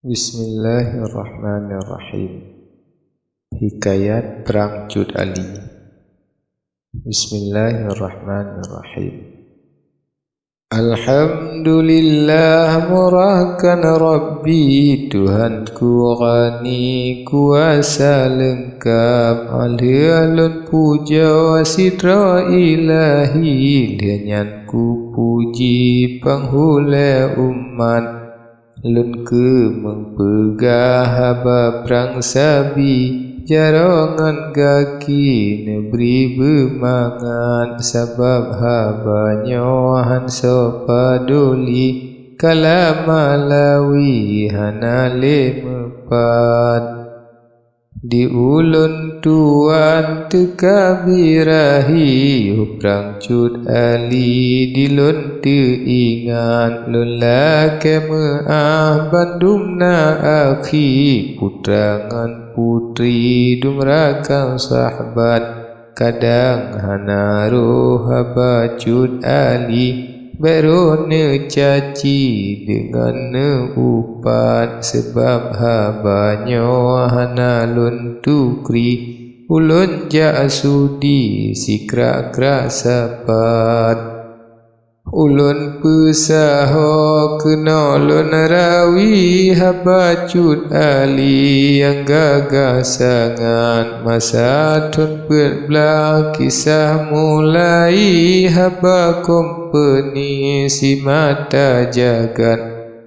Bismillahirrahmanirrahim. Hikayat Perang Cut Ali. Bismillahirrahmanirrahim. Alhamdulillah murahkan Rabbi, Tuhanku ghani kuasa lengkap. Alun puja wasidra ilahi, Denyanku puji penghula umat. Lun ke mempegah haba perang sabi, jarongan kaki neberi bermangat. Sebab habanya hanso paduli, kala malawi hanale mepat. Di ulun tuan tekabirahi, perang Cut Ali di lun teingat. Lun lake meah bandum na akhi, putrangan putri dumrakang sahabat. Kadang hanaruh haba Cut Ali, berone caci dengan neupat. Sebab habanya hanalun tukri, ulun jasudi sikra-kra sapat. Ulun pesaho kena lun rawi haba Cut Ali yang gagah sangat. Masa tun belah kisah mulai, haba kompeni si mata jagat.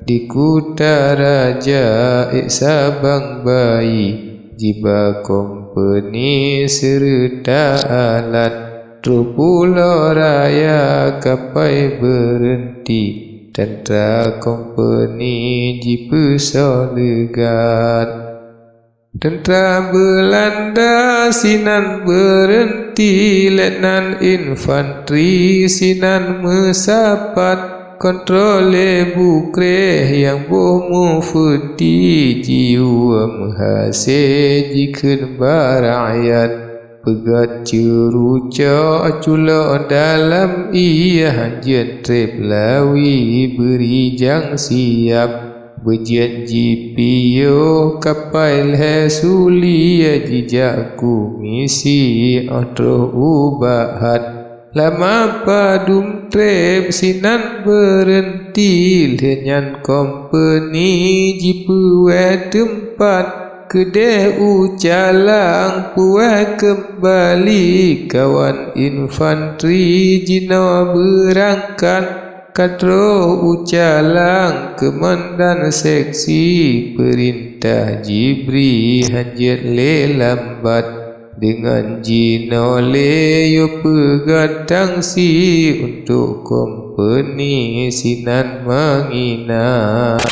Di kuta raja Sabang bayi, jiba kompeni serta alat. Pulau raya kapai berhenti, tentera kompeni jipu solegat. Tentera Belanda sinan berhenti, letnan infanteri sinan mesapat. Kontrole bukre yang bohmu futi, jiwa menghasih jiken barakyat. Pegat ceruca cula dalam ia, hanjat trip lawi beri jang siap. Berjanji piyo kapal hasuli, jijakku misi otro ubahat. Lama padum trip sinan berhenti, lenyan kompeni jipu tempat. Kedai ucalang puai kembali, kawan infanteri jina berangkat. Katro ucalang kemandan seksi, perintah Jibri hanjat le lambat. Dengan jina le yo pegat tangsi, untuk kompeni sinan menginam.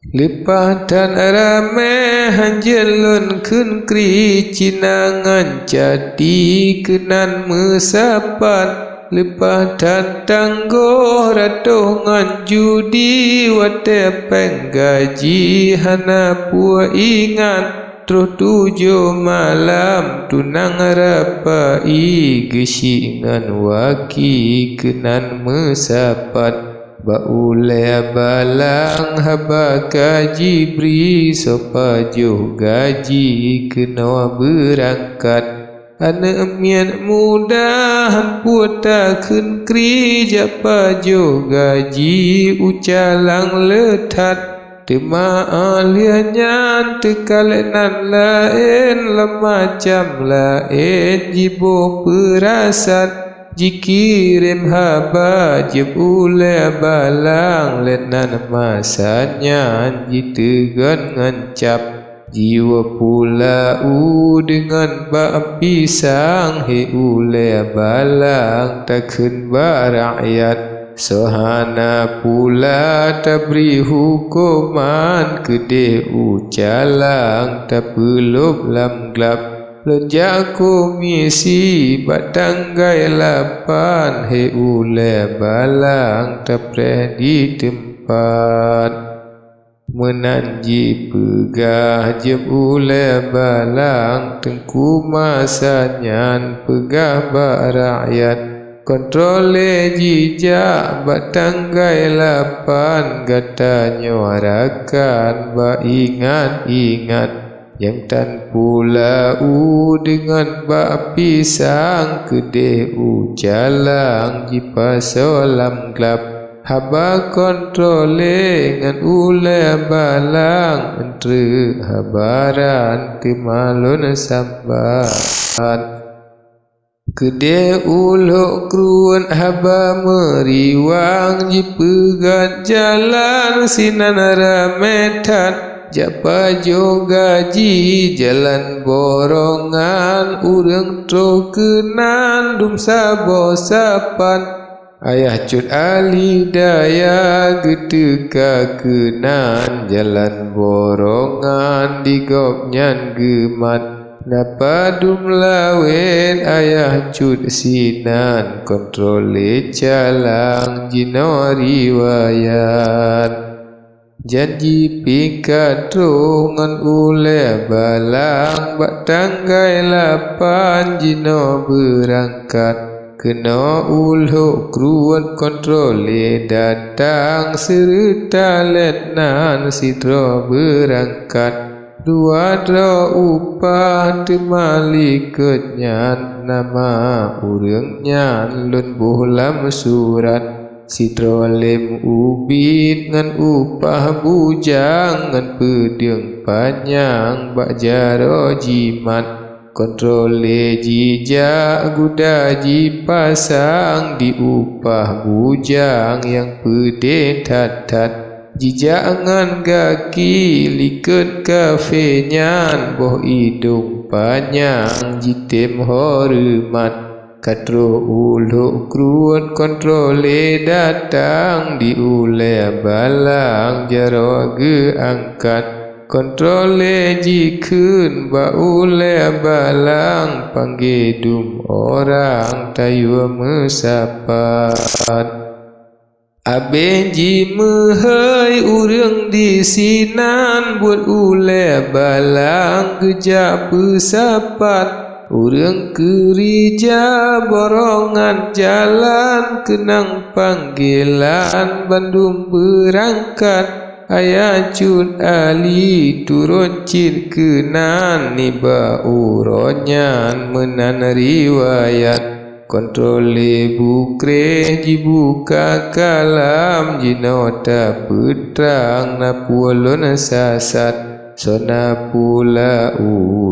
Lipatan ramai hanjelun kun kri, cinangan jadi kenan mesapat. Lipatan tanggo ratongan judi, wate penggaji hana pua ingat. Terus 7 malam tunang rapai, gesingan waki kenan mesapat. Baulai balang haba Jibri, sopajuh gaji kena berangkat. Anak mian muda hampu takun kri, japajuh gaji ucalang letat. Tema aliannya tekalenan lain, lemacam lain jibo perasat. Jikirim haba jebule balang, letnan masanya jitegan ngancap. Jiwa pula dengan bak pisang, he ule balang takun barakyat. Sohana pula tabri hukuman, kedai ucalang tak peluk lam gelap. Lenjaku misi batanggai lapan, he ule balang tapreh di tempat. Menanji pegah jem ule balang, tengku masanya pegah barakyat. kontrole jijak batanggai lapan gata nyuarakan ba ingat-ingat yang tan pula dengan ba pisang kedeh jalang jipa solam gelap haba kontrole ngan ule balang entre habaran kemalun sambat Kede uluk kruan haba meriwang jipegat jalan sinan rametan japa jo gaji jalan borongan urang tro kenan dum sabo sapan ayah cut ali daya geteka kenan jalan borongan digopnyan gemat Napadum lawen ayah cut sinan kontrole calang jino riwayat janji pikat ngan ule balang bak tanggai lapan jino berangkat kena uluk kruan kontrole datang serta letnan sitro berangkat dua dra upah temali ketnyan nama urang nyan lun bohlam surat sitro lem ubit ngan upah bujang ngan pedeng panjang bak jaro jimat kontrole jijak guda jipasang di upah bujang yang pede tat-tat Jijangan gaki liket kafe nyan boh hidung panjang jitem hormat katro uluk kruan kontrole datang di ule balang jaro geangkat kontrole jikun ba ule balang panggedum orang tayu mesapat Abenji mehai urang di sinan buat ule balang gejak pesapat urang kerja borongan jalan kenang panggilan Bandung berangkat ayah cut ali turun cir kenan niba uronyan menan riwayat kontrole bukre dibuka kalam jinota petrang na pualon sasat sona pula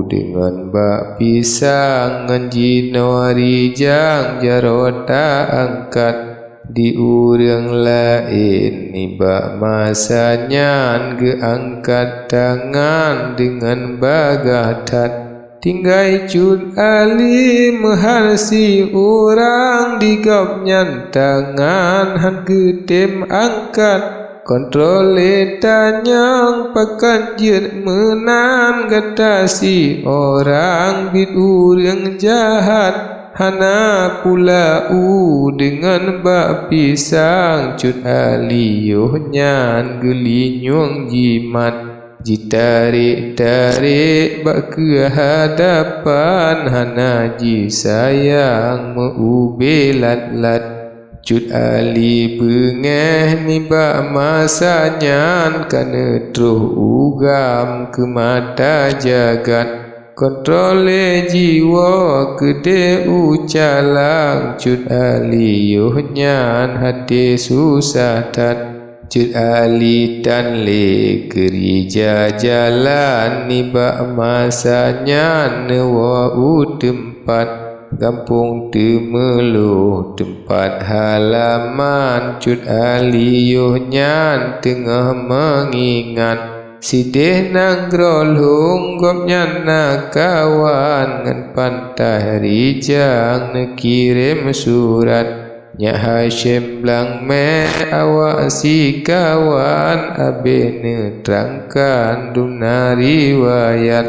dengan bak pisang ngan jinori jang jarota angkat di urang lain ni bak masanya geangkat tangan dengan bagatat tinggai cut ali meharsi orang digopnyan tangan han gedem angkat kontrole tanyang pakan jir menan gatasi orang bit urang jahat hana pula dengan bak pisang cut ali yohnyan gelinyung jimat Jitarik-tarik bak ke hadapan hana ji sayang meube lat-lat cut ali bengeh ni bak masanyan kana truh ugam ke mata jagat kontrole jiwa kede ucalang cut ali yohnyan hati susah tat Cut ali tan le kerja jalan ni bak masanya newa tempat kampung temeluh tempat halaman cut ali yohnyan tengah mengingat sideh nang grolhung gopnyan na kawan ngan pantai rijang ne kirim surat Nya Hashim blang me awak si kawan abene terangkan dumna riwayat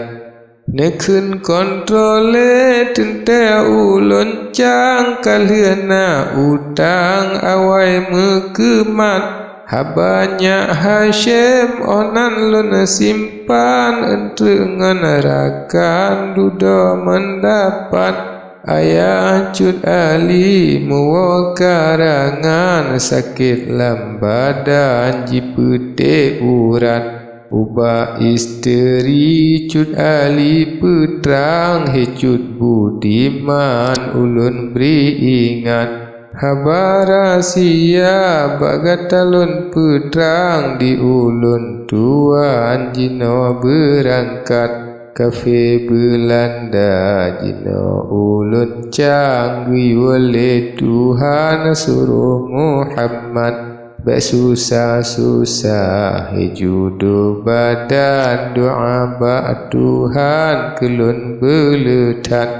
nekun kontrole tente ulun cang kalena utang awai mekemat habanya Hashim onan lun simpan entre ngan rakan dudo mendapat Ayah cut ali muwa karangan sakit lam badan jipete urat Uba isteri cut ali putrang hecut budiman ulun beri ingat Habara sia bagatalun putrang di ulun tuan jino berangkat Kafe Belanda jino ulun canggih oleh Tuhan suruh Muhammad Bersusah-susah judo badan doa bak Tuhan kelun beletak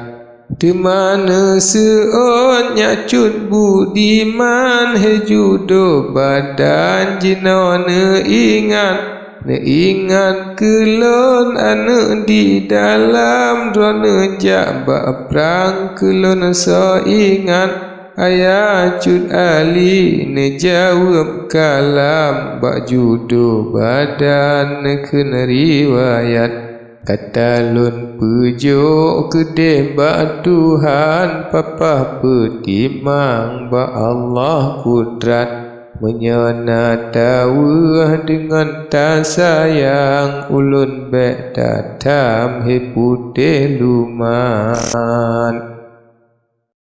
Di mana seonnya cut budiman judo badan jino ne ingat kelon ane di dalam drone jabak perang kelon so ingat ayah cut ali ne jawab kalam bak judo badan ne kena riwayat kata lun pujuk kedeh bak Tuhan papa petimang bak Allah kudrat Menyana tahu dengan tak sayang ulun bek datam he putih luman